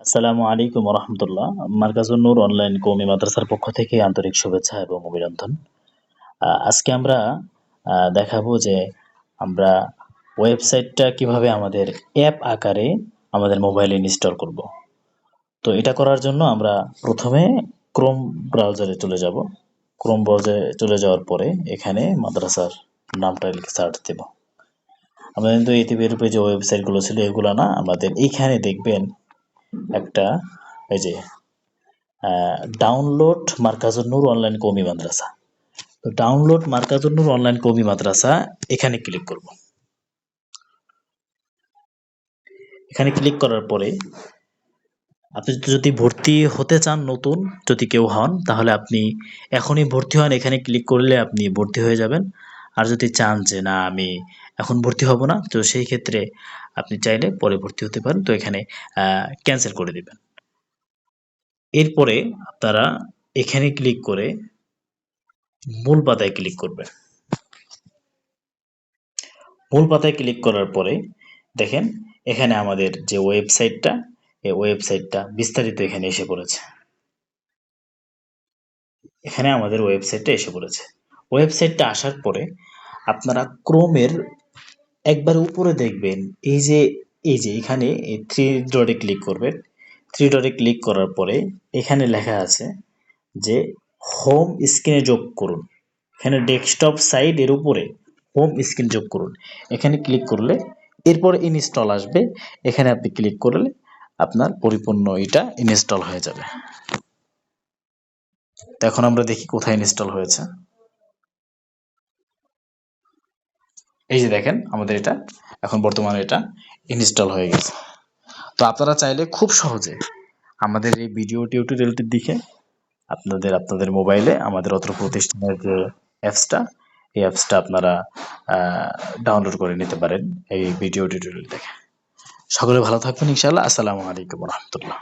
আসসালামু আলাইকুম রহমতুল্লাহ। মার্কাজুন নূর অনলাইন কওমি মাদ্রাসার পক্ষ থেকে আন্তরিক শুভেচ্ছা এবং অভিনন্দন। আজকে আমরা দেখাবো যে আমরা ওয়েবসাইটটা কিভাবে আমাদের অ্যাপ আকারে আমাদের মোবাইলে ইনস্টল করব। তো এটা করার জন্য আমরা প্রথমে ক্রোম ব্রাউজারে চলে যাব। ক্রোম ব্রাউজারে চলে যাওয়ার পরে এখানে মাদ্রাসার নামটা লিখে সার্চ দেব। আমাদের কিন্তু ইতিপূর্বে যে ওয়েবসাইটগুলো ছিল এগুলো না, আমাদের এইখানে দেখবেন একটা এই যে ডাউনলোড মার্কাজুন নূর অনলাইন কওমি মাদ্রাসা। তো ডাউনলোড মার্কাজুন নূর অনলাইন কওমি মাদ্রাসা এখানে ক্লিক করব। এখানে ক্লিক করার পরে আপনি যদি ভর্তি হতে চান, নতুন যদি কেউ হন, তাহলে আপনি এখনই ভর্তি হন। এখানে ক্লিক করলে আপনি ভর্তি হয়ে যাবেন। আর যদি চান যে না আমি এখন ভর্তি হব না, তো সেই ক্ষেত্রে আপনি চাইলে পরে ভর্তি হতে পারেন। তো এখানে ক্যান্সেল করে দিবেন। এরপরে আপনারা এখানে ক্লিক করে মূল পাতায় ক্লিক করবেন। মূল পাতায় ক্লিক করার পরে দেখেন এখানে আমাদের যে ওয়েবসাইটটা, এই ওয়েবসাইটটা বিস্তারিত এখানে এসে পড়েছে। এখানে আমাদের ওয়েবসাইটটা এসে পড়েছে। ওয়েবসাইটটা আসার পরে আপনারা ক্রোমের একবার উপরে দেখবেন এই যে এখানে এই থ্রি ডটে ক্লিক করবেন। থ্রি ডটে ক্লিক করার পরে এখানে লেখা আছে যে হোম স্ক্রিনে যোগ করুন। এখানে ডেস্কটপ সাইট এর উপরে হোম স্ক্রিন যোগ করুন। এখানে ক্লিক করলে এরপর ইনস্টল আসবে। এখানে আপনি ক্লিক করলে আপনার পরিপূর্ণ এটা ইনস্টল হয়ে যাবে। তো এখন আমরা দেখি কোথায় ইনস্টল হয়েছে। এই যে দেখেন আমাদের এটা এখন বর্তমানে এটা ইনস্টল হয়ে গেছে। তো আপনারা চাইলে খুব সহজে আমাদের এই ভিডিও টিউটোরিয়ালটি দেখে আপনাদের মোবাইলে আমাদের অত্র প্রতিষ্ঠানের যে অ্যাপসটা, এই অ্যাপসটা আপনারা ডাউনলোড করে নিতে পারেন এই ভিডিও টিউটোরিয়াল দেখে। সকলে ভালো থাকবেন ইনশাআল্লাহ। আসসালামু আলাইকুম রহমতুল্লাহ।